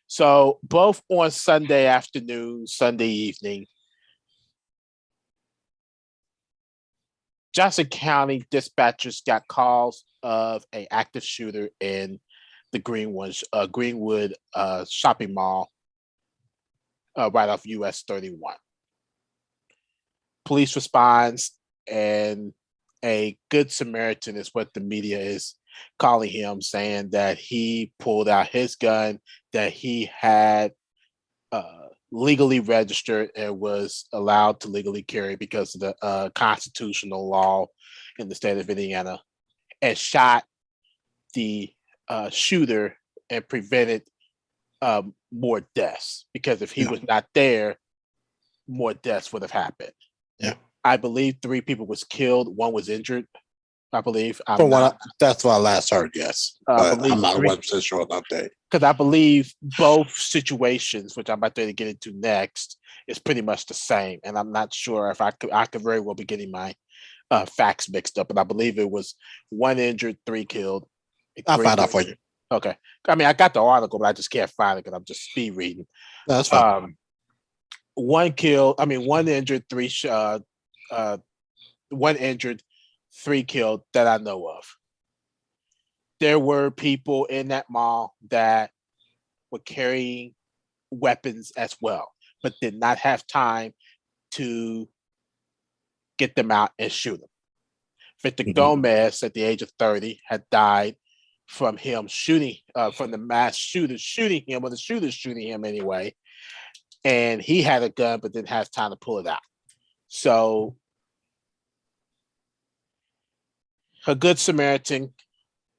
So both on Sunday afternoon, Sunday evening, Johnson County dispatchers got calls of an active shooter in the Greenwood shopping mall right off US 31. Police responds, and a good Samaritan is what the media is calling him, saying that he pulled out his gun that he had legally registered and was allowed to legally carry because of the constitutional law in the state of Indiana, and shot the shooter and prevented more deaths, because if he was not there, more deaths would have happened. Yeah. I believe 3 people was killed, 1 was injured. I believe. That's what I last heard. Yes, but I'm not 100% sure about that. Because I believe both situations, which I'm about to get into next, is pretty much the same, and I'm not sure if I could very well be getting my facts mixed up, but I believe it was 1 injured, 3 killed. I'll find out for you. Okay. I mean, I got the article, but I just can't find it because I'm just speed reading. No, that's fine. 1 killed. I mean, 1 injured, 3 1 injured, 3 killed that I know of. There were people in that mall that were carrying weapons as well, but did not have time to get them out and shoot them. Victor Gomez, at the age of 30, had died from him shooting, from the mass shooter shooting him, or the shooter shooting him anyway. And he had a gun, but didn't have time to pull it out. So a good Samaritan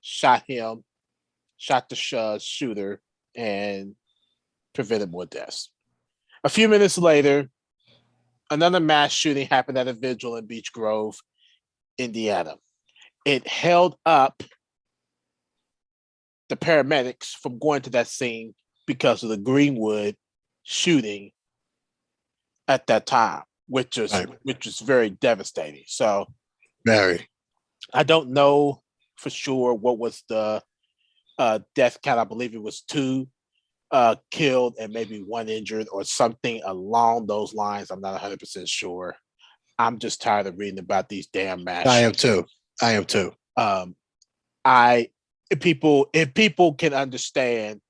shot him, shot the shooter, and prevented more deaths. A few minutes later, another mass shooting happened at a vigil in Beech Grove, Indiana. It held up the paramedics from going to that scene because of the Greenwood shooting at that time, which was very devastating. So, I don't know for sure what was the death count. I believe it was 2 killed and maybe 1 injured or something along those lines. I'm not 100% sure. I'm just tired of reading about these damn mass shootings. I am too. If people can understand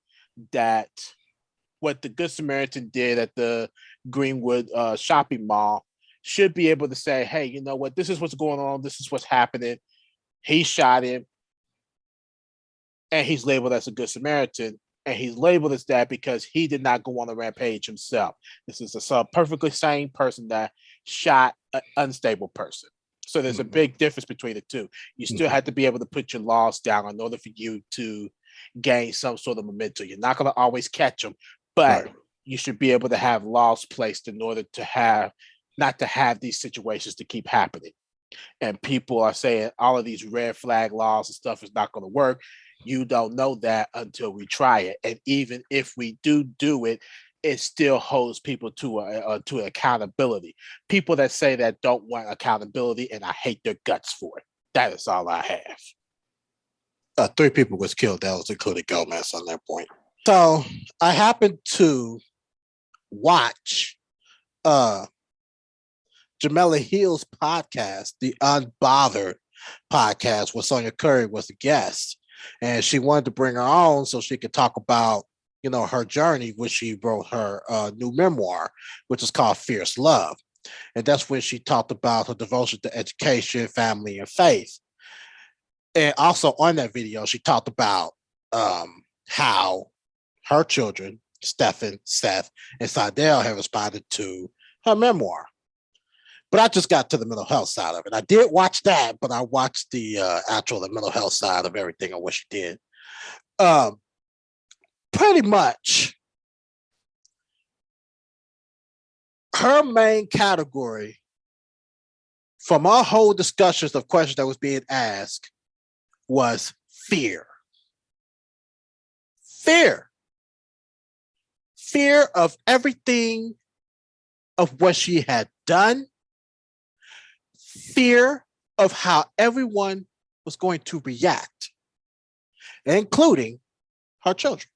that what the Good Samaritan did at the Greenwood shopping mall, should be able to say, hey, you know what? This is what's going on. This is what's happening. He shot him, and he's labeled as a Good Samaritan, and he's labeled as that because he did not go on a rampage himself. This is a perfectly sane person that shot an unstable person. So there's a big difference between the two. You still have to be able to put your laws down in order for you to gain some sort of momentum. You're not going to always catch them, but you should be able to have laws placed in order to not to have these situations to keep happening. And people are saying all of these red flag laws and stuff is not going to work. You don't know that until we try it. And even if we do it, it still holds people to accountability. People that say that don't want accountability, and I hate their guts for it. That is all I have. 3 people was killed. That was including Gomez on that point. So I happened to watch Jamela Hill's podcast, the Unbothered podcast, where Sonya Curry was a guest. And she wanted to bring her on so she could talk about, her journey, which she wrote her new memoir, which is called Fierce Love. And that's when she talked about her devotion to education, family, and faith. And also on that video, she talked about how her children, Stephen, Seth, and Seidel, have responded to her memoir. But I just got to the mental health side of it. I did watch that, but I watched the mental health side of everything and what she did. Pretty much, her main category from our whole discussions of questions that was being asked was fear. Fear. Fear of everything of what she had done. Fear of how everyone was going to react, including her children.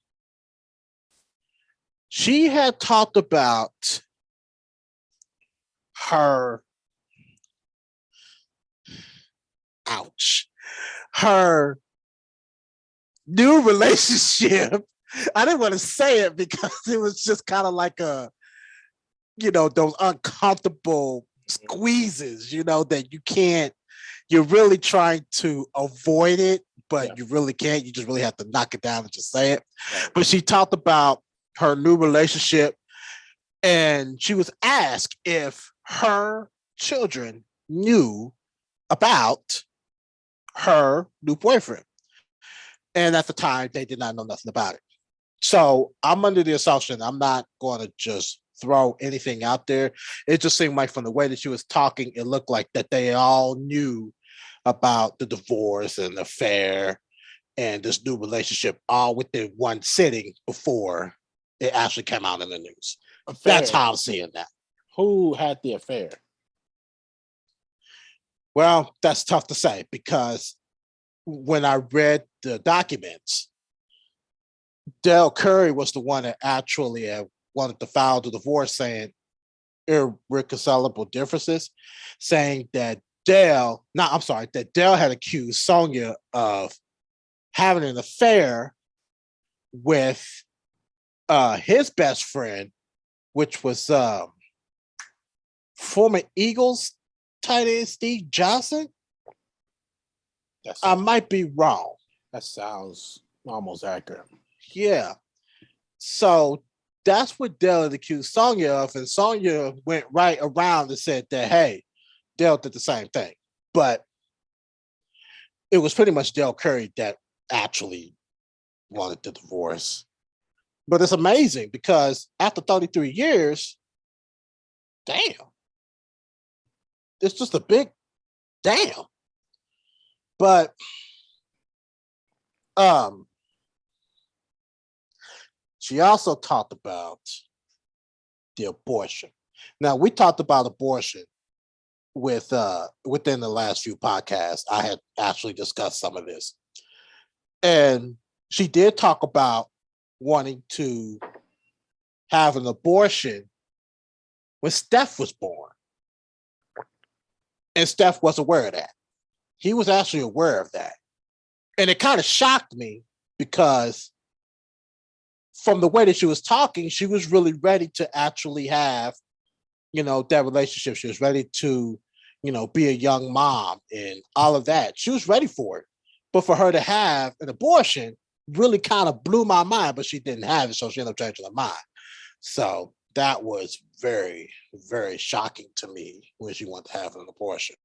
She had talked about her, ouch, her new relationship. I didn't want to say it because it was just kind of like those uncomfortable squeezes, that you can't, you're really trying to avoid it, but you really can't. You just really have to knock it down and just say it. Right. But she talked about her new relationship, and she was asked if her children knew about her new boyfriend. And at the time, they did not know nothing about it. So I'm under the assumption I'm not going to just throw anything out there. It just seemed like from the way that she was talking, it looked like that they all knew about the divorce and the affair and this new relationship all within one sitting before it actually came out in the news. Affair. That's how I'm seeing that. Who had the affair? Well, that's tough to say because when I read the documents, Darrell Curry was the one that actually wanted to file the divorce, saying irreconcilable differences, saying that Darrell had accused Sonya of having an affair with his best friend, which was former Eagles tight end Steve Johnson. I might be wrong. That sounds almost accurate. Yeah. So that's what Darrell accused Sonya of, and Sonya went right around and said that, hey, Darrell did the same thing. But it was pretty much Darrell Curry that actually wanted the divorce. But it's amazing because after 33 years, damn. It's just a big damn. But she also talked about the abortion. Now, we talked about abortion within the last few podcasts. I had actually discussed some of this. And she did talk about wanting to have an abortion when Steph was born. And Steph was aware of that. He was actually aware of that. And it kind of shocked me because from the way that she was talking, she was really ready to actually have, that relationship. She was ready to, be a young mom and all of that. She was ready for it. But for her to have an abortion really kind of blew my mind, but she didn't have it. So she ended up changing her mind. So that was very, very shocking to me when she wanted to have an abortion.